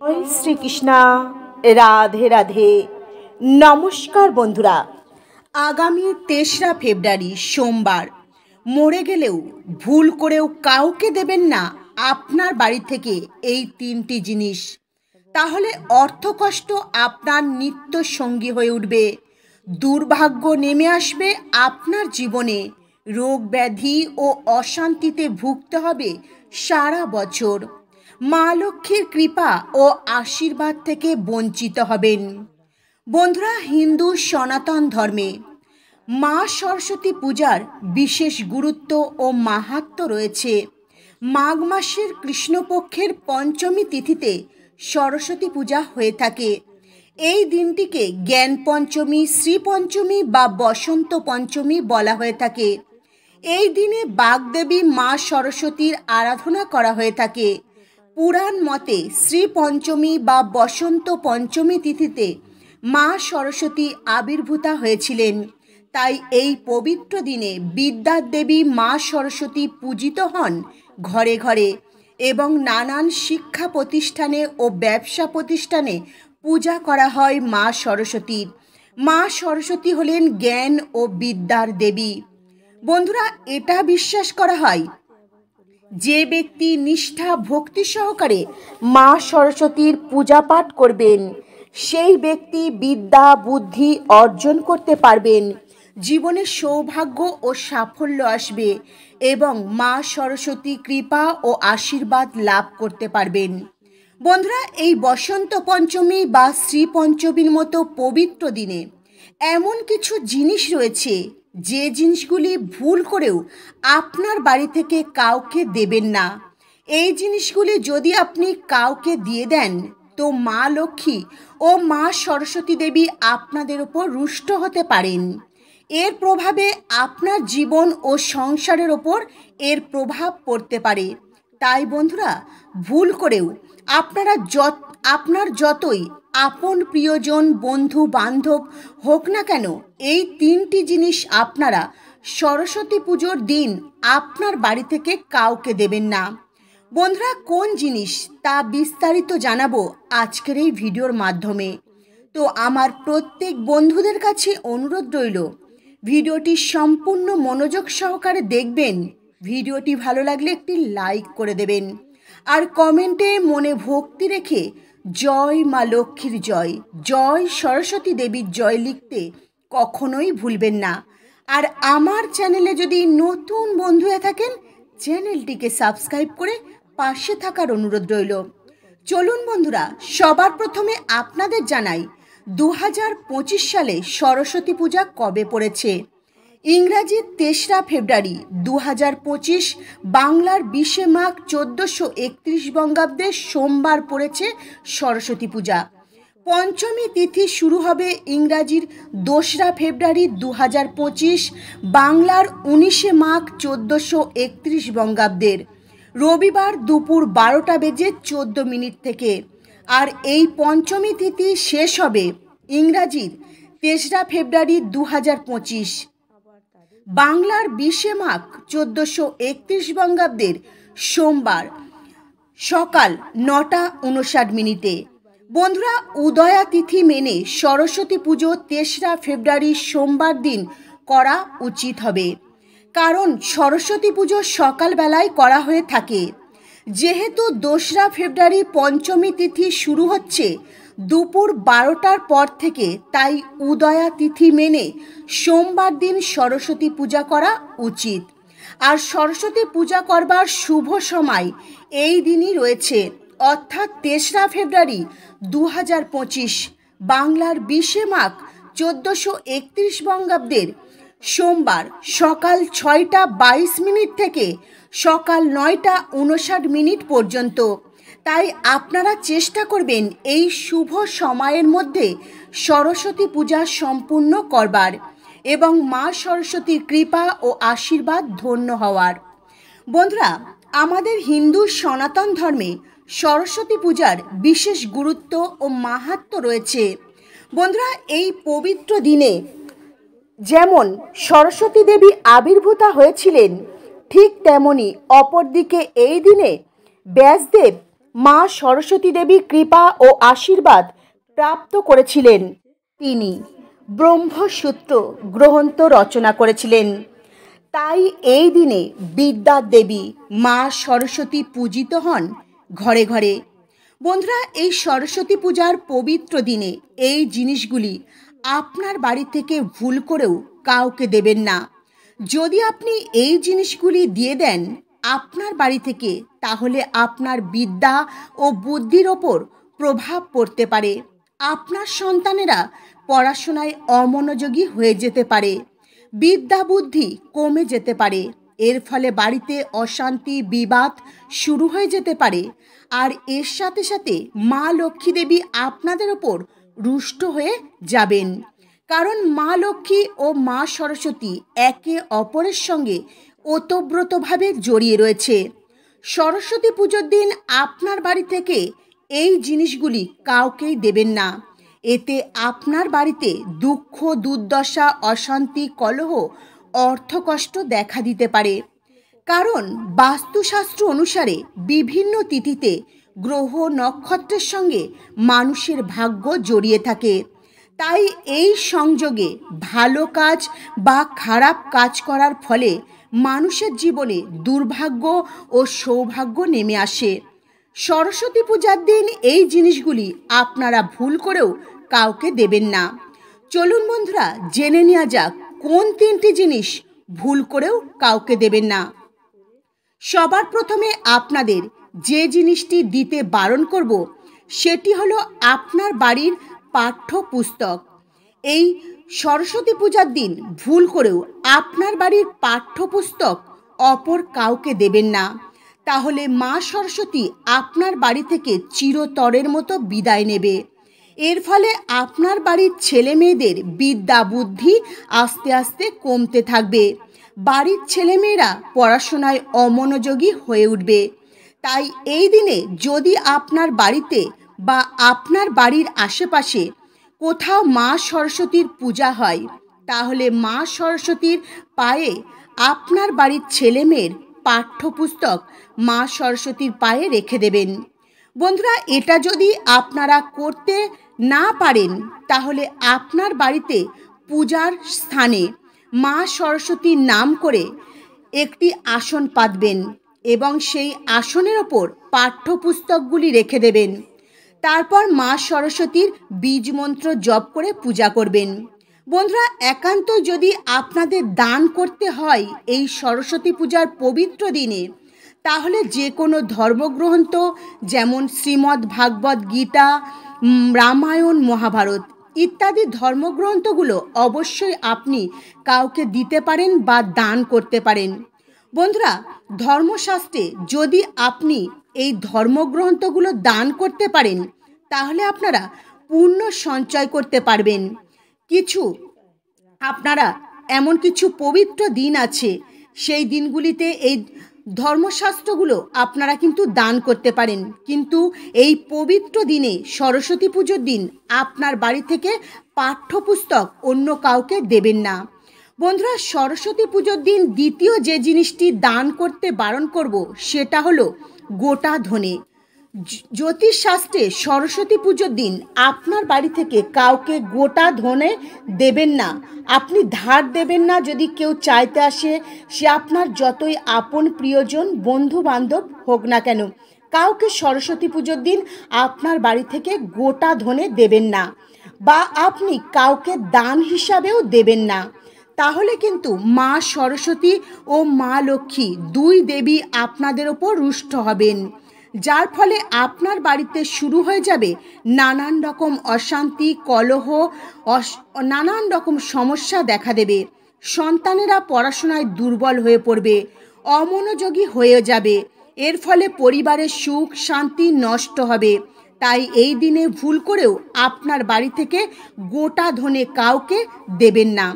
জয় শ্রীকৃষ্ণা। রাধে রাধে। নমস্কার বন্ধুরা। আগামী 3রা ফেব্রুয়ারি সোমবার। মরে গেলেও ভুল করেও কাউকে দেবেন না আপনার বাড়ি থেকে এই 3টি জিনিস। তাহলে অর্থকষ্ট আপনার নিত্য সঙ্গী হয়ে উঠবে। দুর্ভাগ্য নেমে আসবে আপনার জীবনে। রোগ ব্যাধি ও অশান্তিতে ভুগতে হবে সারা বছর। মা লক্ষ্মীর কৃপা ও আশীর্বাদ থেকে বঞ্চিত হবেন। বন্ধুরা, হিন্দু সনাতন ধর্মে মা সরস্বতী পূজার বিশেষ গুরুত্ব ও মাহাত্ম্য রয়েছে। মাঘ মাসের কৃষ্ণপক্ষের পঞ্চমী তিথিতে সরস্বতী পূজা হয়ে থাকে। এই দিনটিকে জ্ঞান পঞ্চমী, শ্রী পঞ্চমী বা বসন্ত পঞ্চমী বলা হয়ে থাকে। এই দিনে বাগদেবী মা সরস্বতীর আরাধনা করা হয়ে থাকে। পুরাণ মতে শ্রী পঞ্চমী বা বসন্ত পঞ্চমী তিথিতে মা সরস্বতী আবির্ভূতা হয়েছিলেন। তাই এই পবিত্র দিনে বিদ্যার দেবী মা সরস্বতী পূজিত হন ঘরে ঘরে, এবং নানান শিক্ষা প্রতিষ্ঠানে ও ব্যবসা প্রতিষ্ঠানে পূজা করা হয় মা সরস্বতীর। মা সরস্বতী হলেন জ্ঞান ও বিদ্যার দেবী। বন্ধুরা, এটা বিশ্বাস করা হয় যে ব্যক্তি নিষ্ঠা ভক্তি সহকারে মা সরস্বতীর পূজা পাঠ করবেন সেই ব্যক্তি বিদ্যা বুদ্ধি অর্জন করতে পারবেন। জীবনে সৌভাগ্য ও সাফল্য আসবে এবং মা সরস্বতী কৃপা ও আশীর্বাদ লাভ করতে পারবেন। বন্ধুরা, এই বসন্ত পঞ্চমী বা শ্রী পঞ্চমীর মতো পবিত্র দিনে এমন কিছু জিনিস রয়েছে যে জিনিসগুলি ভুল করেও আপনার বাড়ি থেকে কাউকে দেবেন না। এই জিনিসগুলি যদি আপনি কাউকে দিয়ে দেন তো মা লক্ষ্মী ও মা সরস্বতী দেবী আপনাদের উপর রুষ্ট হতে পারেন। এর প্রভাবে আপনার জীবন ও সংসারের ওপর এর প্রভাব পড়তে পারে। তাই বন্ধুরা, ভুল করেও আপনার যতই আপন প্রিয়জন বন্ধু বান্ধব হোক না কেন, এই 3টি জিনিস আপনারা সরস্বতী পুজোর দিন আপনার বাড়ি থেকে কাউকে দেবেন না। বন্ধুরা, কোন জিনিস তা বিস্তারিত জানাবো আজকের এই ভিডিওর মাধ্যমে। তো আমার প্রত্যেক বন্ধুদের কাছে অনুরোধ রইল, ভিডিওটি সম্পূর্ণ মনোযোগ সহকারে দেখবেন। ভিডিওটি ভালো লাগলে একটি লাইক করে দেবেন আর কমেন্টে মনে ভক্তি রেখে জয় মা লক্ষ্মীর জয়, জয় সরস্বতী দেবীর জয় লিখতে কখনোই ভুলবেন না। আর আমার চ্যানেলে যদি নতুন বন্ধু হয়ে থাকেন, চ্যানেলটিকে সাবস্ক্রাইব করে পাশে থাকার অনুরোধ রইল। চলুন বন্ধুরা, সবার প্রথমে আপনাদের জানাই 2025 সালে সরস্বতী পূজা কবে পড়েছে। ইংরাজি 3রা ফেব্রুয়ারি 2025, বাংলার 20 মাঘ 1431 বঙ্গাব্দে সোমবার পড়েছে সরস্বতী পূজা। পঞ্চমী তিথি শুরু হবে ইংরাজির 2রা ফেব্রুয়ারি 2025, বাংলার 19 মাঘ 1431 বঙ্গাব্দের রবিবার দুপুর 12টা বেজে 14 মিনিট থেকে। আর এই পঞ্চমী তিথি শেষ হবে ইংরাজির 3রা ফেব্রুয়ারি 2025, বাংলার 20 মাঘ 1431 বঙ্গাব্দের সোমবার সকাল 9টা 59 মিনিটে। বন্ধুরা, উদয়া তিথি মেনে সরস্বতী পুজো 3রা ফেব্রুয়ারি সোমবার দিন করা উচিত হবে, কারণ সরস্বতী পুজো সকালবেলায় করা হয়ে থাকে। যেহেতু 2রা ফেব্রুয়ারি পঞ্চমী তিথি শুরু হচ্ছে দুপুর 12টার পর থেকে, তাই উদয়া তিথি মেনে সোমবার দিন সরস্বতী পূজা করা উচিত। আর সরস্বতী পূজা করবার শুভ সময় এই দিনই রয়েছে, অর্থাৎ 3রা ফেব্রুয়ারি 2025, বাংলার 20 মাঘ 1431 বঙ্গাব্দের সোমবার সকাল 6টা 22 মিনিট থেকে সকাল 9টা 59 মিনিট পর্যন্ত। তাই আপনারা চেষ্টা করবেন এই শুভ সময়ের মধ্যে সরস্বতী পূজা সম্পূর্ণ করবার এবং মা সরস্বতীর কৃপা ও আশীর্বাদ ধন্য হওয়ার। বন্ধুরা, আমাদের হিন্দু সনাতন ধর্মে সরস্বতী পূজার বিশেষ গুরুত্ব ও মাহাত্ম্য রয়েছে। বন্ধুরা, এই পবিত্র দিনে যেমন সরস্বতী দেবী আবির্ভূতা হয়েছিলেন, ঠিক তেমনি অপরদিকে এই দিনে ব্যাসদেব মা সরস্বতী দেবী কৃপা ও আশীর্বাদ প্রাপ্ত করেছিলেন। তিনি ব্রহ্মসূত্র গ্রন্থ রচনা করেছিলেন। তাই এই দিনে বিদ্যার দেবী মা সরস্বতী পূজিত হন ঘরে ঘরে। বন্ধুরা, এই সরস্বতী পূজার পবিত্র দিনে এই জিনিসগুলি আপনার বাড়ি থেকে ভুল করেও কাউকে দেবেন না। যদি আপনি এই জিনিসগুলি দিয়ে দেন আপনার বাড়ি থেকে, তাহলে আপনার বিদ্যা ও বুদ্ধির ওপর প্রভাব পড়তে পারে। আপনার সন্তানেরা পড়াশোনায় অমনোযোগী হয়ে যেতে পারে, বিদ্যা বুদ্ধি কমে যেতে পারে। এর ফলে বাড়িতে অশান্তি বিবাদ শুরু হয়ে যেতে পারে। আর এর সাথে সাথে মা লক্ষ্মী দেবী আপনাদের ওপর রুষ্ট হয়ে যাবেন। কারণ মা লক্ষ্মী ও মা সরস্বতী একে অপরের সঙ্গে ওতপ্রোতভাবে জড়িয়ে রয়েছে। সরস্বতী পুজোর দিন আপনার বাড়ি থেকে এই জিনিসগুলি কাউকেই দেবেন না। এতে আপনার বাড়িতে দুঃখ দুর্দশা অশান্তি কলহ অর্থকষ্ট দেখা দিতে পারে। কারণ বাস্তুশাস্ত্র অনুসারে বিভিন্ন তিথিতে গ্রহ নক্ষত্রের সঙ্গে মানুষের ভাগ্য জড়িয়ে থাকে। তাই এই সংযোগে ভালো কাজ বা খারাপ কাজ করার ফলে মানুষের জীবনে দুর্ভাগ্য ও সৌভাগ্য নেমে আসে। সরস্বতী পূজার দিন এই জিনিসগুলি আপনারা ভুল করেও কাউকে দেবেন না। চলুন বন্ধুরা, জেনে নেওয়া যাক কোন তিনটি জিনিস ভুল করেও কাউকে দেবেন না। সবার প্রথমে আপনাদের যে জিনিসটি দিতে বারণ করব সেটি হলো আপনার বাড়ির পাঠ্যপুস্তক। এই সরস্বতী পূজার দিন ভুল করেও আপনার বাড়ির পাঠ্যপুস্তক অপর কাউকে দেবেন না। তাহলে মা সরস্বতী আপনার বাড়ি থেকে চিরতরের মতো বিদায় নেবে। এর ফলে আপনার বাড়ির ছেলে মেয়েদের বিদ্যা বুদ্ধি আস্তে আস্তে কমতে থাকবে। বাড়ির ছেলেমেয়েরা পড়াশোনায় অমনোযোগী হয়ে উঠবে। তাই এই দিনে যদি আপনার বাড়িতে বা আপনার বাড়ির আশেপাশে কোথাও মা সরস্বতীর পূজা হয়, তাহলে মা সরস্বতীর পায়ে আপনার বাড়ির ছেলেমেয়ের পাঠ্যপুস্তক মা সরস্বতীর পায়ে রেখে দেবেন। বন্ধুরা, এটা যদি আপনারা করতে না পারেন, তাহলে আপনার বাড়িতে পূজার স্থানে মা সরস্বতীর নাম করে একটি আসন পাতবেন এবং সেই আসনের ওপর পাঠ্যপুস্তকগুলি রেখে দেবেন। তারপর মা সরস্বতীর বীজ মন্ত্র জপ করে পূজা করবেন। বন্ধুরা, একান্ত যদি আপনাদের দান করতে হয় এই সরস্বতী পূজার পবিত্র দিনে, তাহলে যে কোনো ধর্মগ্রন্থ যেমন শ্রীমদ্ ভাগবত গীতা, রামায়ণ, মহাভারত ইত্যাদি ধর্মগ্রন্থগুলো অবশ্যই আপনি কাউকে দিতে পারেন বা দান করতে পারেন। বন্ধুরা, ধর্মশাস্ত্রে যদি আপনি এই ধর্মগ্রন্থগুলো দান করতে পারেন, তাহলে আপনারা পুণ্য সঞ্চয় করতে পারবেন। আপনারা এমন কিছু পবিত্র দিন আছে, সেই দিনগুলিতে এই ধর্মশাস্ত্রগুলো আপনারা কিন্তু দান করতে পারেন। কিন্তু এই পবিত্র দিনে সরস্বতী পুজোর দিন আপনার বাড়ি থেকে পাঠ্যপুস্তক অন্য কাউকে দেবেন না। বন্ধুরা, সরস্বতী পুজোর দিন দ্বিতীয় যে জিনিসটি দান করতে বারণ করব সেটা হলো গোটা ধনে। জ্যোতিষশাস্ত্রে সরস্বতী পুজোর দিন আপনার বাড়ি থেকে কাউকে গোটা ধনে দেবেন না। আপনি ধার দেবেন না। যদি কেউ চাইতে আসে, সে আপনার যতই আপন প্রিয়জন বন্ধু বান্ধব হোক না কেন, কাউকে সরস্বতী পুজোর দিন আপনার বাড়ি থেকে গোটা ধনে দেবেন না, বা আপনি কাউকে দান হিসাবেও দেবেন না। তাহলে কিন্তু মা সরস্বতী ও মা লক্ষ্মী দুই দেবী আপনাদের ওপর রুষ্ট হবেন, যার ফলে আপনার বাড়িতে শুরু হয়ে যাবে নানান রকম অশান্তি কলহ, নানান রকম সমস্যা দেখা দেবে। সন্তানেরা পড়াশোনায় দুর্বল হয়ে পড়বে, অমনোযোগী হয়ে যাবে। এর ফলে পরিবারের সুখ শান্তি নষ্ট হবে। তাই এই দিনে ভুল করেও আপনার বাড়ি থেকে গোটা ধনে কাউকে দেবেন না।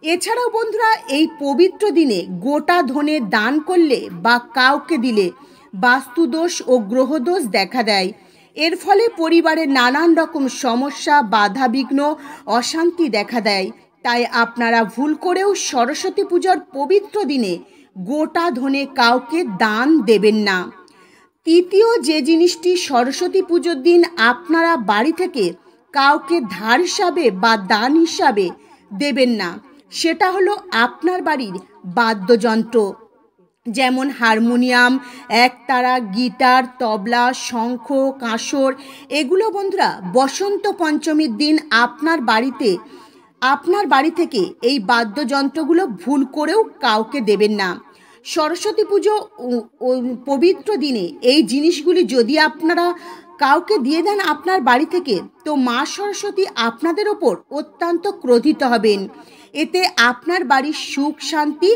এছাড়াও বন্ধুরা, এই পবিত্র দিনে গোটা ধনে দান করলে বা কাউকে দিলে বাস্তুদোষ ও গ্রহদোষ দেখা দেয়। এর ফলে পরিবারে নানান রকম সমস্যা বাধাবিঘ্ন অশান্তি দেখা দেয়। তাই আপনারা ভুল করেও সরস্বতী পূজার পবিত্র দিনে গোটা ধনে কাউকে দান দেবেন না। তৃতীয় যে জিনিসটি সরস্বতী পুজোর দিন আপনারা বাড়ি থেকে কাউকে ধার হিসাবে বা দান হিসাবে দেবেন না, সেটা হলো আপনার বাড়ির বাদ্যযন্ত্র, যেমন হারমোনিয়াম, একতারা, গিটার, তবলা, শঙ্খ, কাঁসর। এগুলো বন্ধুরা বসন্ত পঞ্চমীর দিন আপনার বাড়ি থেকে এই বাদ্যযন্ত্রগুলো ভুল করেও কাউকে দেবেন না। সরস্বতী পুজো পবিত্র দিনে এই জিনিসগুলি যদি আপনারা কাউকে দিয়ে দেন আপনার বাড়ি থেকে, তো মা সরস্বতী আপনাদের ওপর অত্যন্ত ক্রোধিত হবেন। এতে আপনার বাড়ির সুখ শান্তি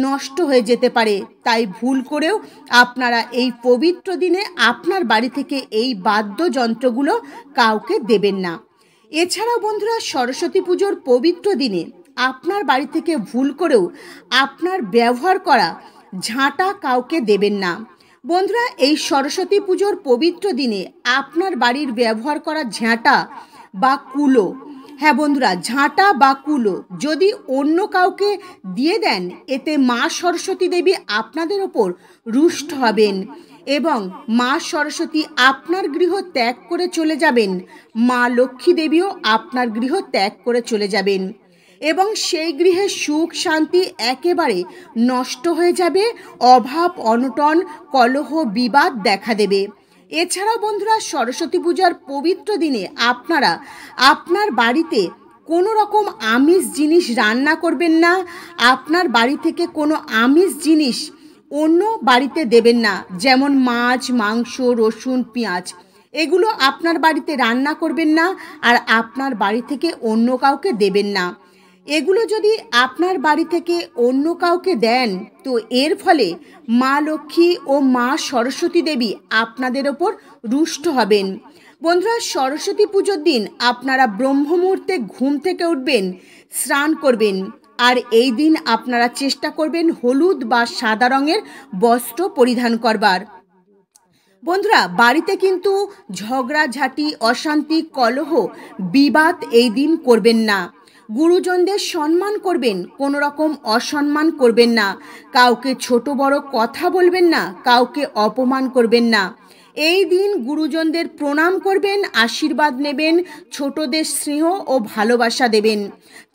নষ্ট হয়ে যেতে পারে। তাই ভুল করেও আপনারা এই পবিত্র দিনে আপনার বাড়ি থেকে এই বাদ্যযন্ত্রগুলো কাউকে দেবেন না। এছাড়াও বন্ধুরা, সরস্বতী পুজোর পবিত্র দিনে আপনার বাড়ি থেকে ভুল করেও আপনার ব্যবহার করা ঝাঁটা কাউকে দেবেন না। বন্ধুরা, এই সরস্বতী পুজোর পবিত্র দিনে আপনার বাড়ির ব্যবহার করা ঝাঁটা বা কুলো, হ্যাঁ বন্ধুরা, ঝাঁটা বা কুলো যদি অন্য কাউকে দিয়ে দেন, এতে মা সরস্বতী দেবী আপনাদের ওপর রুষ্ট হবেন এবং মা সরস্বতী আপনার গৃহ ত্যাগ করে চলে যাবেন। মা লক্ষ্মী দেবীও আপনার গৃহ ত্যাগ করে চলে যাবেন এবং সেই গৃহে সুখ শান্তি একেবারে নষ্ট হয়ে যাবে। অভাব অনটন কলহ বিবাদ দেখা দেবে। এছাড়াও বন্ধুরা, সরস্বতী পূজার পবিত্র দিনে আপনারা আপনার বাড়িতে কোনো রকম আমিষ জিনিস রান্না করবেন না। আপনার বাড়ি থেকে কোনো আমিষ জিনিস অন্য বাড়িতে দেবেন না, যেমন মাছ, মাংস, রসুন, পেঁয়াজ, এগুলো আপনার বাড়িতে রান্না করবেন না আর আপনার বাড়ি থেকে অন্য কাউকে দেবেন না। এগুলো যদি আপনার বাড়ি থেকে অন্য কাউকে দেন, তো এর ফলে মা লক্ষ্মী ও মা সরস্বতী দেবী আপনাদের ওপর রুষ্ট হবেন। বন্ধুরা, সরস্বতী পুজোর দিন আপনারা ব্রহ্ম মুহূর্তে ঘুম থেকে উঠবেন, স্নান করবেন, আর এই দিন আপনারা চেষ্টা করবেন হলুদ বা সাদা রঙের বস্ত্র পরিধান করবার। বন্ধুরা, বাড়িতে কিন্তু ঝগড়াঝাটি, অশান্তি, কলহ, বিবাদ এই দিন করবেন না। গুরুজনদের সম্মান করবেন, কোনো রকম অসম্মান করবেন না। কাউকে ছোট বড় কথা বলবেন না, কাউকে অপমান করবেন না। এই দিন গুরুজনদের প্রণাম করবেন, আশীর্বাদ নেবেন, ছোটদের স্নেহ ও ভালোবাসা দেবেন।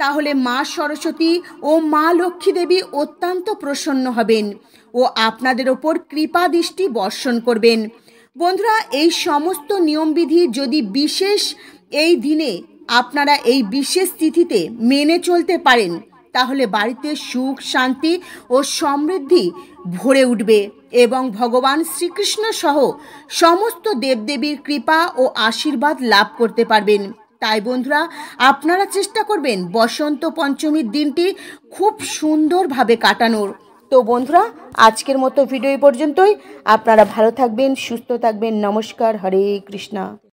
তাহলে মা সরস্বতী ও মা লক্ষ্মী দেবী অত্যন্ত প্রসন্ন হবেন ও আপনাদের ওপর কৃপা দৃষ্টি বর্ষণ করবেন। বন্ধুরা, এই সমস্ত নিয়মবিধি যদি এই দিনে আপনারা এই বিশেষ তিথিতে মেনে চলতে পারেন, তাহলে বাড়িতে সুখ শান্তি ও সমৃদ্ধি ভরে উঠবে এবং ভগবান শ্রীকৃষ্ণ সহ সমস্ত দেবদেবীর কৃপা ও আশীর্বাদ লাভ করতে পারবেন। তাই বন্ধুরা, আপনারা চেষ্টা করবেন বসন্ত পঞ্চমীর দিনটি খুব সুন্দরভাবে কাটানোর। তো বন্ধুরা, আজকের মতো ভিডিও এই পর্যন্তই। আপনারা ভালো থাকবেন, সুস্থ থাকবেন। নমস্কার, হরে কৃষ্ণা।